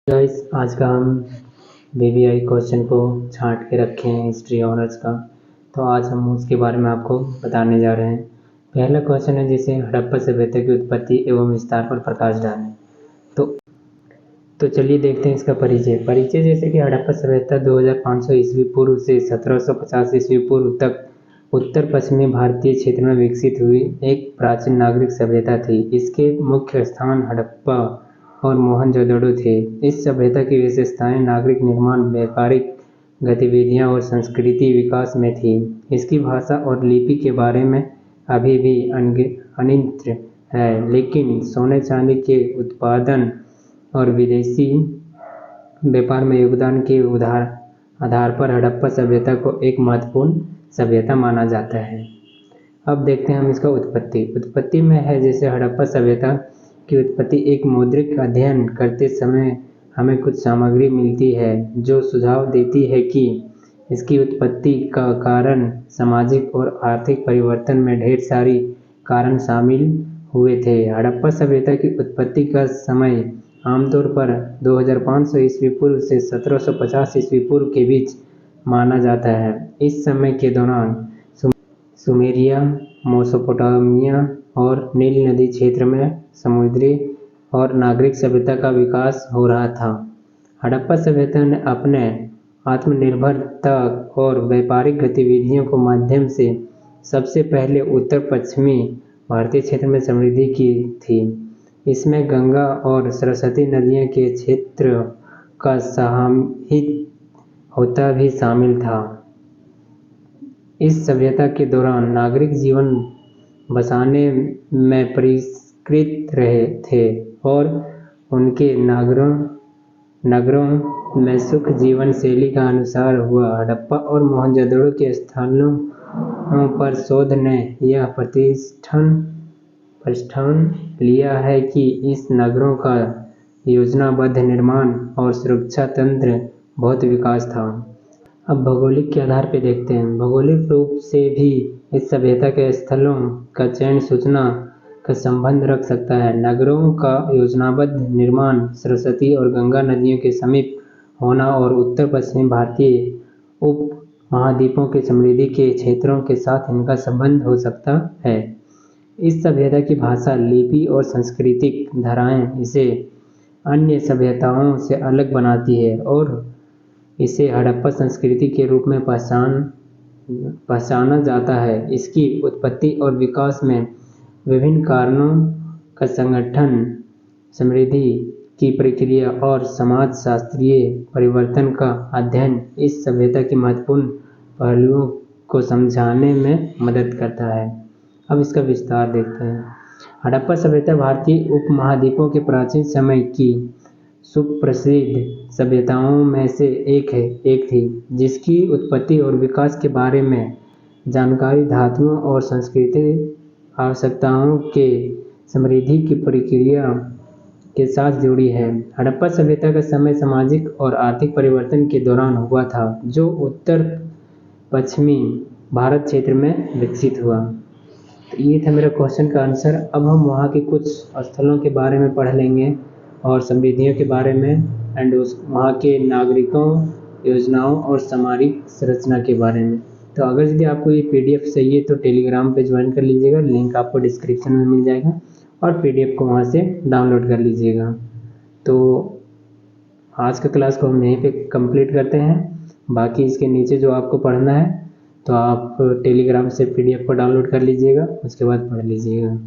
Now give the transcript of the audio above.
Guys आज का हम बीबीआई क्वेश्चन को छांट के रखे हैं हिस्ट्री ऑनर्स का। तो आज हम उसके बारे में आपको बताने जा रहे हैं। पहला क्वेश्चन है जैसे हड़प्पा सभ्यता की उत्पत्ति एवं विस्तार पर प्रकाश डालें। तो चलिए देखते हैं इसका परिचय जैसे कि हड़प्पा सभ्यता 2500 ईस्वी पूर्व से 1750 ईस्वी पूर्व तक उत्तर पश्चिमी भारतीय क्षेत्र में विकसित हुई एक प्राचीन नागरिक सभ्यता थी। इसके मुख्य स्थान हड़प्पा और मोहनजोदड़ो थे। इस सभ्यता की विशेषताएं नागरिक निर्माण, व्यापारिक गतिविधियां और संस्कृति विकास में थी। इसकी भाषा और लिपि के बारे में अभी भी अनिश्चित है, लेकिन सोने चांदी के उत्पादन और विदेशी व्यापार में योगदान के आधार पर हड़प्पा सभ्यता को एक महत्वपूर्ण सभ्यता माना जाता है। अब देखते हैं हम इसका उत्पत्ति में है जैसे हड़प्पा सभ्यता की उत्पत्ति एक मौद्रिक अध्ययन करते समय हमें कुछ सामग्री मिलती है जो सुझाव देती है कि इसकी उत्पत्ति का कारण सामाजिक और आर्थिक परिवर्तन में ढेर सारी कारण शामिल हुए थे। हड़प्पा सभ्यता की उत्पत्ति का समय आमतौर पर 2500 ईस्वी पूर्व से 1750 ईस्वी पूर्व के बीच माना जाता है। इस समय के दौरान सुमेरिया, मेसोपोटामिया और नील नदी क्षेत्र में समुद्री और नागरिक सभ्यता का विकास हो रहा था। हड़प्पा सभ्यता ने अपने आत्मनिर्भरता और व्यापारिक गतिविधियों के माध्यम से सबसे पहले उत्तर पश्चिमी भारतीय क्षेत्र में समृद्धि की थी। इसमें गंगा और सरस्वती नदियों के क्षेत्र का समाहित होता भी शामिल था। इस सभ्यता के दौरान नागरिक जीवन बसाने में परिष्कृत रहे थे और उनके नगरों में सुख जीवन शैली का अनुसार हुआ। हड़प्पा और मोहनजोदड़ो के स्थलों पर शोध ने यह प्रतिष्ठान लिया है कि इस नगरों का योजनाबद्ध निर्माण और सुरक्षा तंत्र बहुत विकास था। अब भौगोलिक के आधार पर देखते हैं। भौगोलिक रूप से भी इस सभ्यता के स्थलों का चयन सूचना का संबंध रख सकता है। नगरों का योजनाबद्ध निर्माण, सरस्वती और गंगा नदियों के समीप होना और उत्तर पश्चिमी भारतीय उप महाद्वीपों के समृद्धि के क्षेत्रों के साथ इनका संबंध हो सकता है। इस सभ्यता की भाषा, लिपि और सांस्कृतिक धाराएं इसे अन्य सभ्यताओं से अलग बनाती है और इसे हड़प्पा संस्कृति के रूप में पहचाना जाता है। इसकी उत्पत्ति और विकास में विभिन्न कारणों का संगठन, समृद्धि की प्रक्रिया और समाजशास्त्रीय परिवर्तन का अध्ययन इस सभ्यता के महत्वपूर्ण पहलुओं को समझाने में मदद करता है। अब इसका विस्तार देखते हैं। हड़प्पा सभ्यता भारतीय उपमहाद्वीपों के प्राचीन समय की सुप्रसिद्ध सभ्यताओं में से एक थी, जिसकी उत्पत्ति और विकास के बारे में जानकारी धातुओं और सांस्कृतिक आवश्यकताओं के समृद्धि की प्रक्रिया के साथ जुड़ी है। हड़प्पा सभ्यता का समय सामाजिक और आर्थिक परिवर्तन के दौरान हुआ था, जो उत्तर पश्चिमी भारत क्षेत्र में विकसित हुआ। तो ये था मेरा क्वेश्चन का आंसर। अब हम वहाँ के कुछ स्थलों के बारे में पढ़ लेंगे और समृद्धियों के बारे में एंड वहाँ के नागरिकों, योजनाओं और सामरिक संरचना के बारे में। तो अगर यदि आपको ये PDF चाहिए तो टेलीग्राम पे ज्वाइन कर लीजिएगा, लिंक आपको डिस्क्रिप्शन में मिल जाएगा और PDF को वहाँ से डाउनलोड कर लीजिएगा। तो आज का क्लास को हम यहीं पे कंप्लीट करते हैं। बाकी इसके नीचे जो आपको पढ़ना है तो आप टेलीग्राम से PDF को डाउनलोड कर लीजिएगा, उसके बाद पढ़ लीजिएगा।